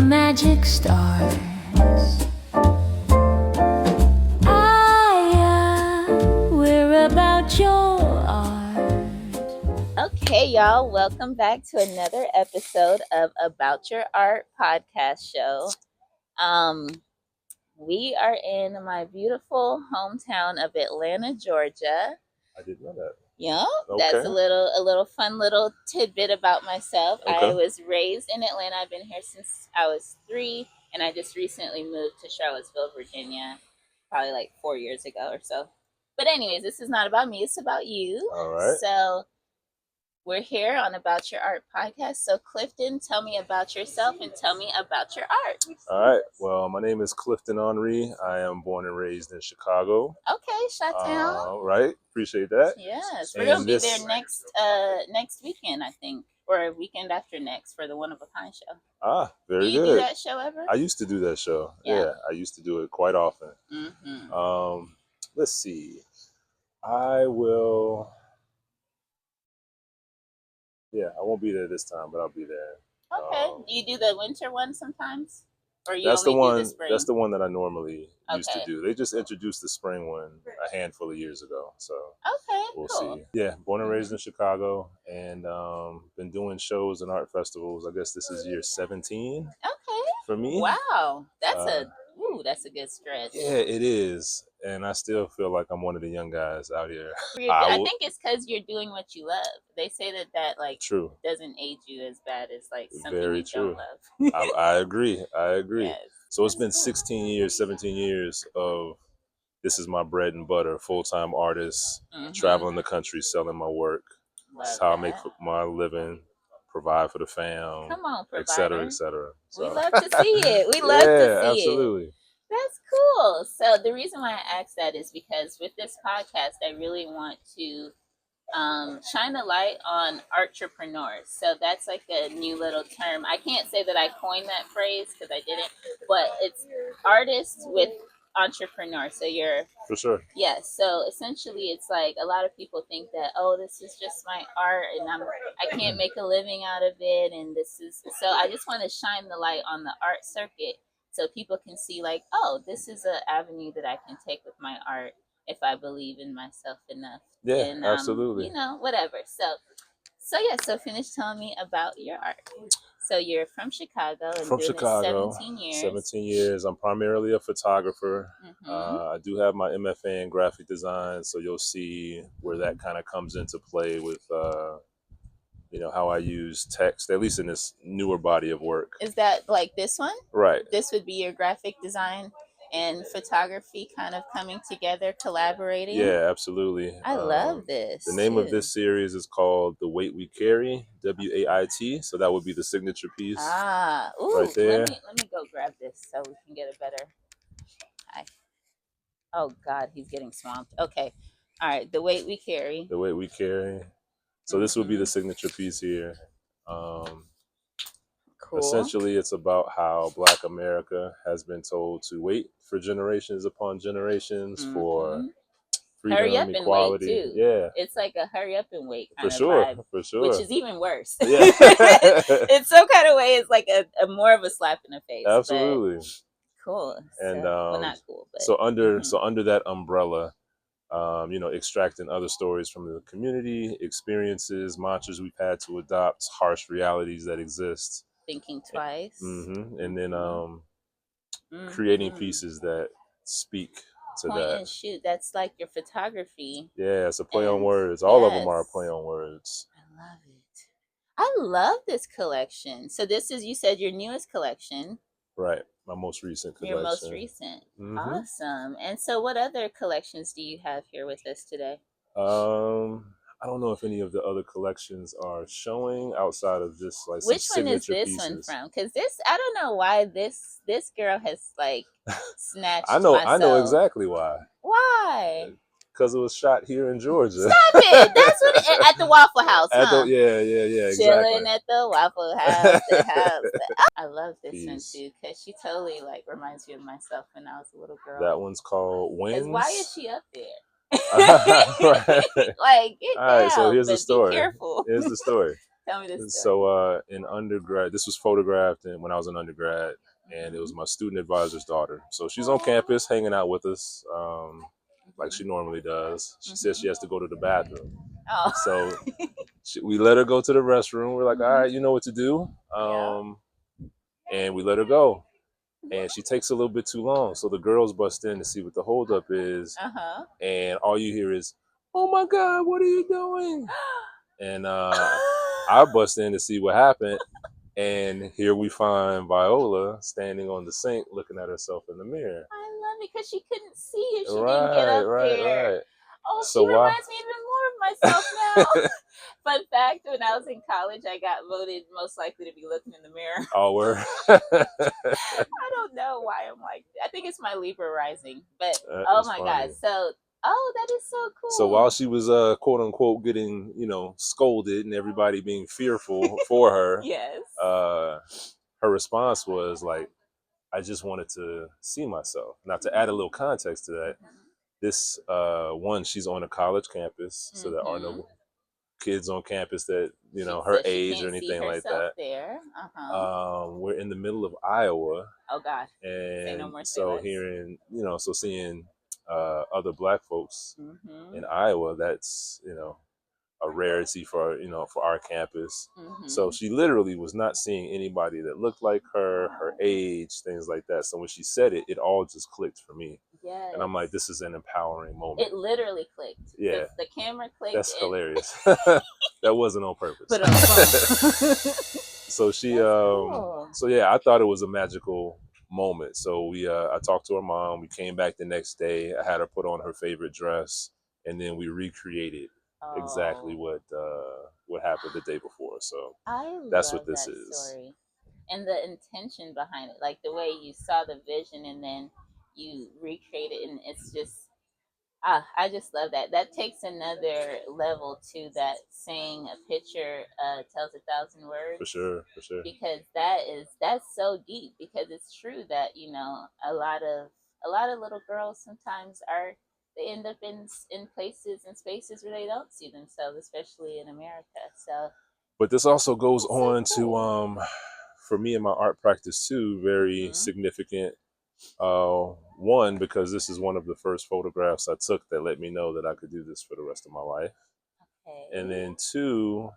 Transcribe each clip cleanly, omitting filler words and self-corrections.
magic stars. We're about your art. Okay, y'all, welcome back to another episode of About Your Art podcast show. We are in my beautiful hometown of Atlanta, Georgia. I didn't know that. Yeah, Okay. that's a little fun little tidbit about myself. Okay. I was raised in Atlanta. I've been here since I was 3, and I just recently moved to Charlottesville, Virginia, probably like 4 years ago or so. But anyways, this is not about me. It's about you. All right. So we're here on About Your Art podcast. So Clifton, tell me about yourself and tell me about your art. All right. Well, my name is Clifton Henri. I am born and raised in Chicago. Okay, Chi-Town. All right. Appreciate that. Yes, we're And gonna be this- there next weekend, I think, or a weekend after next for the One of a Kind show. Very do you good. do that show ever? I used to do that show. Yeah. Yeah, I used to do it quite often. Mm-hmm. Let's see. I will. Yeah, I won't be there this time, but I'll be there. Okay. Do you do the winter one sometimes, or you That's the only one. do the spring? That's the one that I normally used to Okay. do. They just introduced the spring one a handful of years ago, so Okay, we'll cool. see. Yeah, born and raised in Chicago, and been doing shows and art festivals. I guess this is year 17 Okay. for me. Wow, that's a good stretch. Yeah, it is, and I still feel like I'm one of the young guys out here. I think it's because you're doing what you love. They say that like True. doesn't age you as bad as like something Very you true. don't love. I agree. Yes. So it's been That's cool. 16 years, 17 years of this is my bread and butter, full-time artist, Mhm. traveling the country, selling my work. Love That's how I that. make my living, provide for the fam, Come on, et cetera, provider. et cetera. We So. love to see it. We love to Yeah, see it. absolutely. That's cool. So the reason why I asked that is because with this podcast, I really want to shine a light on entrepreneurs. So that's like a new little term. I can't say that I coined that phrase because I didn't, but it's artists with entrepreneurs. So you're For sure. yes. So essentially, it's like a lot of people think that, oh, this is just my art, and I can't make a living out of it, and this is so. I just want to shine the light on the art circuit so people can see, like, oh, this is an avenue that I can take with my art if I believe in myself enough. Yeah, And, absolutely. Whatever. So finish telling me about your art. So you're from Chicago and From doing Chicago, it 17 years. 17 years. I'm primarily a photographer. Mhm. I do have my MFA in graphic design, so you'll see where that kind of comes into play with, how I use text, at least in this newer body of work. Is that like this one? Right. This would be your graphic design and photography kind of coming together, collaborating. Yeah, absolutely. I love this. The name of too. this series is called The Weight We Carry, WAIT. So that would be the signature piece. Ooh, right there. Let me go grab this so we can get a better. Oh God, he's getting swamped. Okay, all right. The weight we carry. The Weight We Carry. So this would be the signature piece here. Cool. Essentially, it's about how Black America has been told to wait for generations upon generations for freedom, hurry up equality. and wait too. Yeah, It's like a hurry up and wait kind for of sure, vibe, for sure. which is even worse. Yeah. It's some kind of way. It's like a more of a slap in the face. Absolutely. But cool. And well, not cool, but so under that umbrella, extracting other stories from the community, experiences, mantras we've had to adopt, harsh realities that exist. thinking twice. And then creating pieces that speak to Point that. and shoot. That's like your photography. Yeah, it's a play on And words. All of them yes. are a play on words. I love it. I love this collection. So this is, you said, your newest collection. Right. My most recent collection. Your most recent. Mhm. Awesome. And so what other collections do you have here with us today? I don't know if any of the other collections are showing outside of just like Which some one is signature this one pieces. from? Because this, I don't know why this girl has like snatched I know exactly. exactly why. Why? Because it was shot here in Georgia. Stop it! That's what at the Waffle House, huh? Yeah, Chilling exactly. at the Waffle House. I love this one Peace. too because she totally like reminds me of myself when I was a little girl. That one's called Wings. Because why is she up there? Right. Like, get All right, down, so here's but the story. Be careful. Here's the story. Tell me this story. So in undergrad, this was photographed when I was an undergrad, and it was my student advisor's daughter. So she's on campus hanging out with us, like she normally does. She says she has to go to the bathroom. Oh. So we let her go to the restroom. We're like, all right, you know what to do. Yeah. And we let her go. And she takes a little bit too long. So the girls bust in to see what the holdup is. And all you hear is, oh my God, what are you doing? And I bust in to see what happened. And here we find Viola standing on the sink looking at herself in the mirror. I love it because she couldn't see if she didn't get up there. Right. Oh, So she reminds me even more of myself now. Fun fact, when I was in college, I got voted most likely to be looking in the mirror. Oh, word. I don't know why I'm like that. I think it's my Libra rising. But, oh my God. So, oh, that is so cool. So while she was, quote unquote, getting, scolded and everybody being fearful for her, yes, her response was like, I just wanted to see myself. Now, to add a little context to that, this one, she's on a college campus, so there are no kids on campus that her age or anything like that. There. We're in the middle of Iowa. Oh God! And say no more, so hearing, so seeing other Black folks in Iowa, that's a rarity for for our campus. So she literally was not seeing anybody that looked like her age, things like that. So when she said it, it all just clicked for me. Yes. And I'm like, this is an empowering moment. It literally clicked. Yeah. The camera clicked. That's hilarious. That wasn't on purpose. But so she cool. So yeah, I thought it was a magical moment. So I talked to her mom. We came back the next day. I had her put on her favorite dress, and then we recreated exactly what happened the day before. So that's what this is. Story. And the intention behind it, like the way you saw the vision and then you recreate it, and it's just I just love that. That takes another level to that saying a picture tells 1,000 words. For sure. Because that's so deep, because it's true that a lot of little girls sometimes they end up in places and spaces where they don't see themselves, especially in America. So but this also goes on to for me in my art practice too, very significant. One, because this is one of the first photographs I took that let me know that I could do this for the rest of my life. Okay. And then two,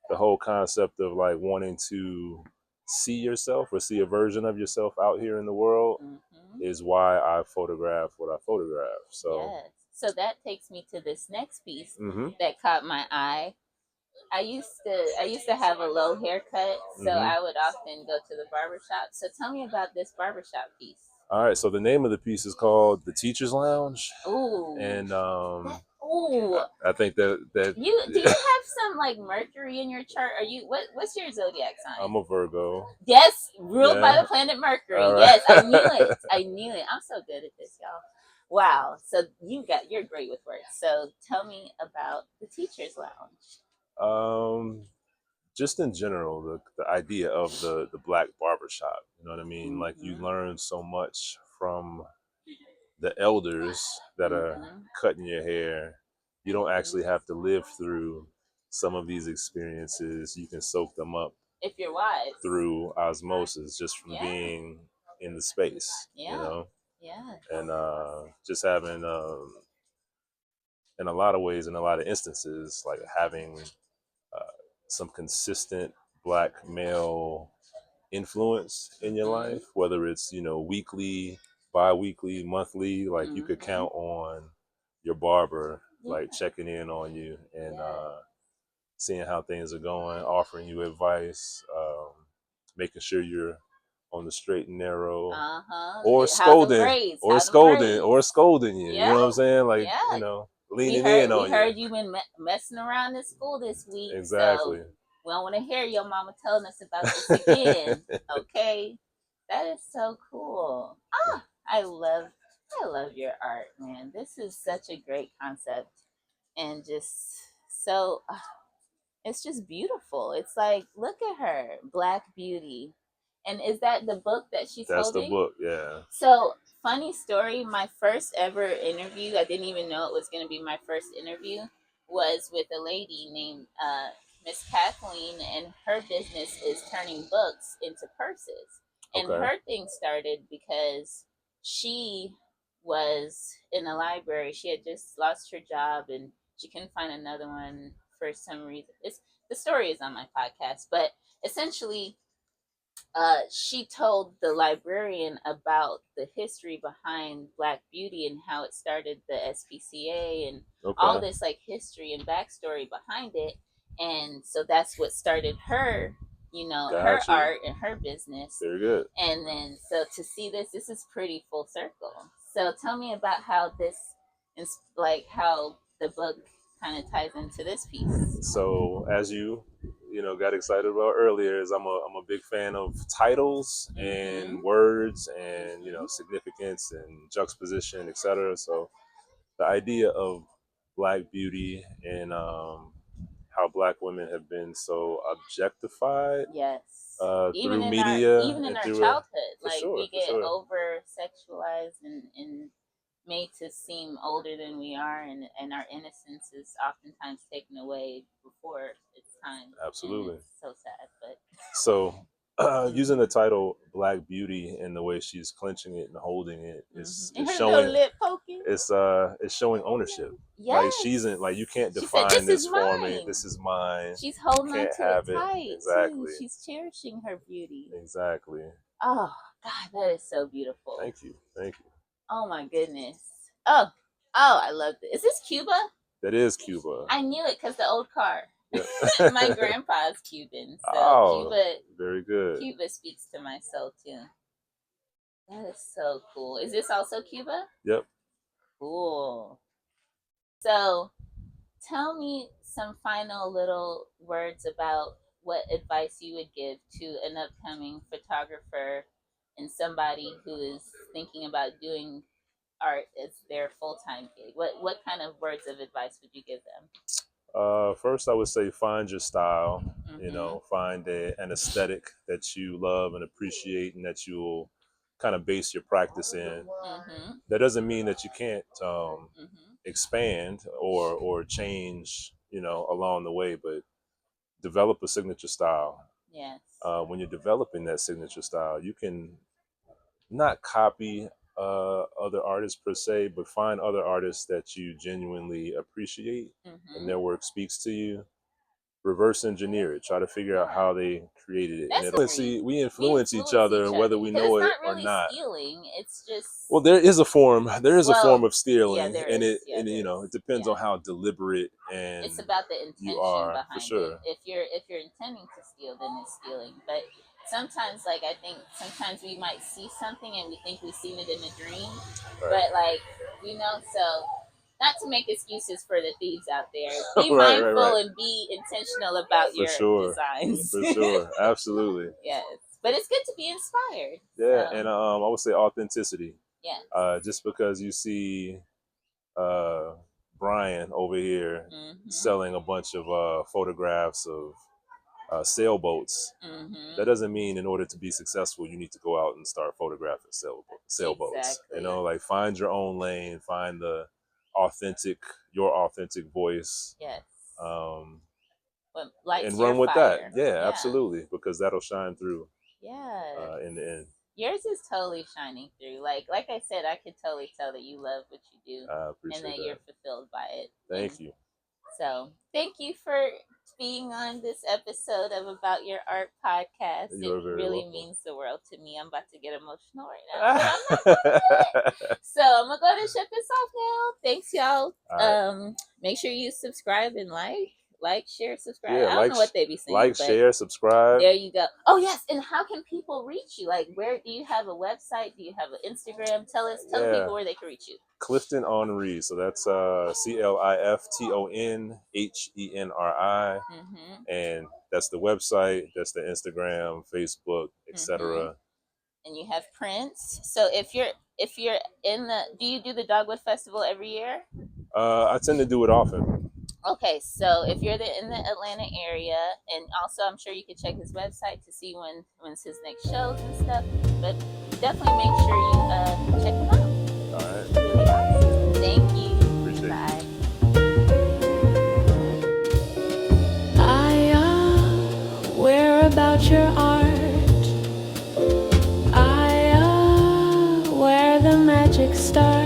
the whole concept of like wanting to see yourself or see a version of yourself out here in the world is why I photograph what I photograph. So yes. So that takes me to this next piece that caught my eye. I used to have a low haircut, so I would often go to the barbershop. So tell me about this barbershop piece. All right, so the name of the piece is called The Teacher's Lounge. Ooh. And I think that do you have some like Mercury in your chart? What's your zodiac sign? I'm a Virgo. Yes, ruled by the planet Mercury. Right. Yes, I knew it. I'm so good at this, y'all. Wow. So you're great with words. So tell me about the Teacher's Lounge. Just in general, the idea of the Black barbershop, you know what I mean? Like you learn so much from the elders that are cutting your hair. You don't actually have to live through some of these experiences. You can soak them up if you're wise through osmosis, just from being in the space, Yeah. And just having in a lot of ways, in a lot of instances, like having some consistent Black male influence in your life, whether it's weekly, bi-weekly, monthly. Like you could count on your barber like checking in on you and seeing how things are going, offering you advice, making sure you're on the straight and narrow, or scolding you. You know what I'm saying? Like leaning in on you. We heard you been messing around in school this week. Exactly. So we don't want to hear your mama telling us about this again. Okay, that is so cool. I love your art, man. This is such a great concept, and just so it's just beautiful. It's like, look at her, Black Beauty. And is that the book that she's holding? That's the book, yeah. So, funny story, my first ever interview, I didn't even know it was going to be my first interview, was with a lady named Miss Kathleen, and her business is turning books into purses. And Okay. her thing started because she was in a library. She had just lost her job and she couldn't find another one for some reason. The story is on my podcast, but essentially she told the librarian about the history behind Black Beauty and how it started the SPCA and all Okay. this like history and backstory behind it. And so that's what started her, her Gotcha. art and her business. Very good. And then, so to see this is pretty full circle. So tell me about how this is, like how the book kind of ties into this piece. So as you got excited about earlier, is I'm a big fan of titles and words and significance and juxtaposition, etc. So the idea of Black beauty and how Black women have been so objectified, Yes. through media, even in our through childhood, like sure, we get sure. over sexualized and made to seem older than we are, and our innocence is oftentimes taken away before its time. Absolutely. It's so sad, but so using the title Black Beauty and the way she's clenching it and holding it is and her showing little lip poking. it's showing ownership. Yes. Like she's in, like, you can't She define said, this for mine. me. This is mine. She's holding on Can't to have it it. tight. Exactly. Too. She's cherishing her beauty. Exactly. Oh God, that is so beautiful. Thank you. Thank you. Oh my goodness. Oh, I love this. Is this Cuba? That is Cuba. I knew it because the old car. Yep. My grandpa's Cuban, so Oh, very good. Cuba speaks to my soul too. That is so cool. Is this also Cuba? Yep. Cool. So, tell me some final little words about what advice you would give to an upcoming photographer and somebody who is thinking about doing art as their full-time gig. What kind of words of advice would you give them? First, I would say find your style. Find an aesthetic that you love and appreciate, and that you'll kind of base your practice in. That doesn't mean that you can't expand or change, along the way, but develop a signature style. Yes. When you're developing that signature style, you can not copy other artists per se, but find other artists that you genuinely appreciate and their work speaks to you. Reverse engineer it. Try to figure out how they created it. And we influence each other, whether we know it or not. Stealing. It's just, well, there is a form. There is a form of stealing, and it depends on how deliberate and it's about the intention you are, behind for sure. it. If you're intending to steal, then it's stealing. But sometimes, like, I think sometimes we might see something and we think we've seen it in a dream, but so. Not to make excuses for the thieves out there. Be mindful and be intentional about your designs. For sure. Absolutely. Yes. But it's good to be inspired. Yeah, so. And I would say authenticity. Yeah. Just because you see Brian over here selling a bunch of photographs of sailboats, that doesn't mean in order to be successful you need to go out and start photographing sailboats. Exactly. Like, find your own lane, find your authentic voice. Yes. And run with that. Yeah, absolutely, because that'll shine through. Yeah. In the end. Yours is totally shining through. Like I said, I could totally tell that you love what you do. I appreciate and that you're fulfilled by it. Thank you. So, thank you for being on this episode of About Your Art podcast. It really means the world to me. I'm about to get emotional right now. But I'm not so I'm gonna go ahead and shut this off now. Thanks, y'all. Right. Make sure you subscribe and like, share, subscribe. I don't know what they be saying. Share, subscribe. There you go. Oh yes, and how can people reach you? Like, where do you have a website? Do you have an Instagram? Tell people where they can reach you. Clifton Henri. So that's CliftonHenri, and that's the website. That's the Instagram, Facebook, etc. And you have prints. So if you're in do you do the Dogwood Festival every year? I tend to do it often. Okay, so if you're in the Atlanta area, and also I'm sure you can check his website to see when's his next shows and stuff, but definitely make sure you check him out. All right. Really awesome. Thank you. Appreciate it. I future art. AYA, where the magic starts.